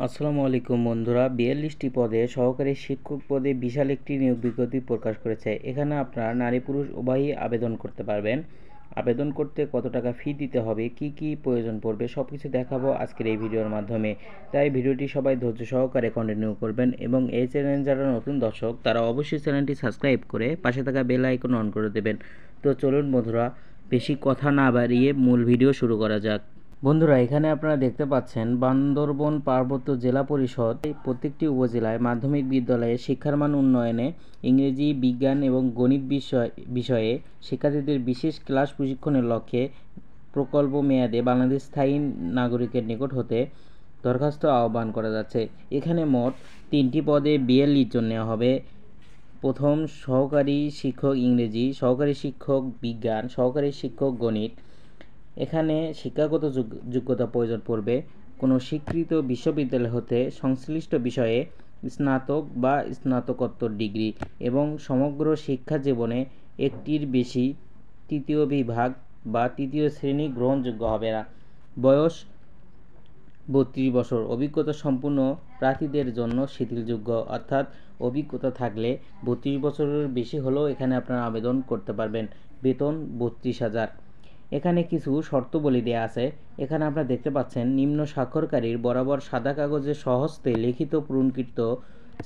আসসালামু আলাইকুম বন্ধুরা, 42টি পদে সহকারী শিক্ষক পদে বিশাল একটি নিয়োগ বিজ্ঞপ্তি প্রকাশ করেছে। এখানে আপনারা নারী পুরুষ উভয়ই আবেদন করতে পারবেন। আবেদন করতে কত টাকা ফি দিতে হবে, কি কি প্রয়োজন পড়বে সব কিছু দেখাবো আজকের এই ভিডিওর মাধ্যমে। তাই ভিডিওটি সবাই ধৈর্য সহকারে কন্টিনিউ করবেন এবং এই চ্যানেল যারা নতুন দর্শক তারা অবশ্যই চ্যানেলটি সাবস্ক্রাইব করে পাশে থাকা বেল আইকন অন করে দেবেন। তো চলুন বন্ধুরা, বেশি কথা না বাড়িয়ে মূল ভিডিও শুরু করা যাক। বন্ধুরা, এখানে আপনারা দেখতে পাচ্ছেন বান্দরবন পার্বত্য জেলা পরিষদ প্রত্যেকটি উপজেলায় মাধ্যমিক বিদ্যালয়ে শিক্ষার মান উন্নয়নে ইংরেজি, বিজ্ঞান এবং গণিত বিষয়ে শিক্ষার্থীদের বিশেষ ক্লাস প্রশিক্ষণের লক্ষ্যে প্রকল্প মেয়াদে বাংলাদেশ স্থায়ী নাগরিকের নিকট হতে দরখাস্ত আহ্বান করা যাচ্ছে। এখানে মোট 3টি পদে বিএলইর জন্য হবে। প্রথম, সহকারী শিক্ষক ইংরেজি, সহকারী শিক্ষক বিজ্ঞান, সহকারী শিক্ষক গণিত। এখানে শিক্ষাগত যোগ্যতা প্রয়োজন পড়বে কোনো স্বীকৃত বিশ্ববিদ্যালয় হতে সংশ্লিষ্ট বিষয়ে স্নাতক বা স্নাতকোত্তর ডিগ্রি এবং সমগ্র শিক্ষা জীবনে একটির বেশি তৃতীয় বিভাগ বা তৃতীয় শ্রেণী গ্রহণযোগ্য হবে না। বয়স 32 বছর। অভিজ্ঞতা সম্পূর্ণ প্রার্থীদের জন্য শিথিলযোগ্য, অর্থাৎ অভিজ্ঞতা থাকলে 32 বছরের বেশি হলেও এখানে আপনারা আবেদন করতে পারবেন। বেতন 32,000। এখানে কিছু শর্তাবলী দেওয়া আছে। এখানে আপনারা দেখতে পাচ্ছেন, নিম্ন স্বাক্ষরকারীর বরাবর সাদা কাগজে স্বহস্তে লিখিত পূরণকৃত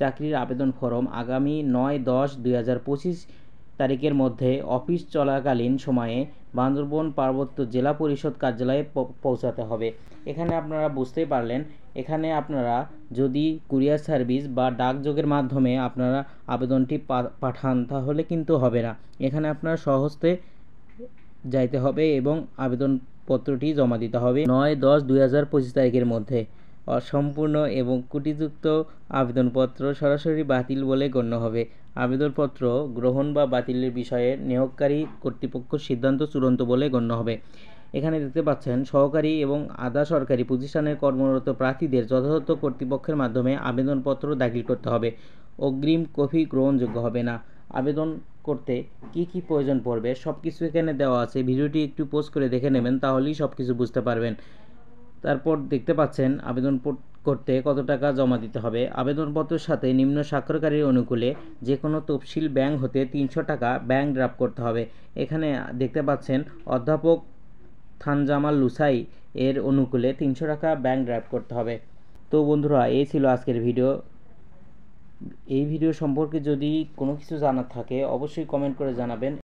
চাকরির আবেদন ফরম আগামী 9-10-2025 তারিখের মধ্যে অফিস চলাকালীন সময়ে বান্দরবন পার্বত্য জেলা পরিষদ কার্যালয়ে পৌঁছাতে হবে। এখানে আপনারা বুঝতেই পারলেন, এখানে আপনারা যদি কুরিয়ার সার্ভিস বা ডাকযোগের মাধ্যমে আপনারা আবেদনটি পাঠান তাহলে কিন্তু হবে না। এখানে আপনারা স্বহস্তে যাইতে হবে এবং আবেদনপত্রটি জমা দিতে হবে 9-10-2025 তারিখের মধ্যে। অসম্পূর্ণ এবং ত্রুটিযুক্ত আবেদনপত্র সরাসরি বাতিল বলে গণ্য হবে। আবেদনপত্র গ্রহণ বা বাতিলের বিষয়ে নিয়োগকারী কর্তৃপক্ষ সিদ্ধান্ত চূড়ান্ত বলে গণ্য হবে। এখানে দেখতে পাচ্ছেন, সহকারী এবং আধা সরকারি প্রতিষ্ঠানের কর্মরত প্রার্থীদের যথাযথ কর্তৃপক্ষের মাধ্যমে আবেদনপত্র দাখিল করতে হবে। অগ্রিম কপি গ্রহণযোগ্য হবে না। আবেদন করতে কি কি প্রয়োজন পড়বে সব কিছু এখানে দেওয়া আছে। ভিডিওটি একটু পজ করে দেখে নেবেন, তাহলেই সব কিছু বুঝতে পারবেন। তারপর দেখতে পাচ্ছেন আবেদন করতে কত টাকা জমা দিতে হবে। আবেদনপত্রের সাথে নিম্ন স্বাক্ষরকারীর অনুকূলে যে কোনো তফসিল ব্যাংক হতে 300 টাকা ব্যাংক ড্রাফট করতে হবে। এখানে দেখতে পাচ্ছেন অধ্যাপক থানজামাল লুসাই এর অনুকূলে 300 টাকা ব্যাংক ড্রাফট করতে হবে। তো বন্ধুরা, এই ছিল আজকের ভিডিও। এই ভিডিও সম্পর্কে যদি কোনো কিছু জানার থাকে অবশ্যই কমেন্ট করে জানাবেন।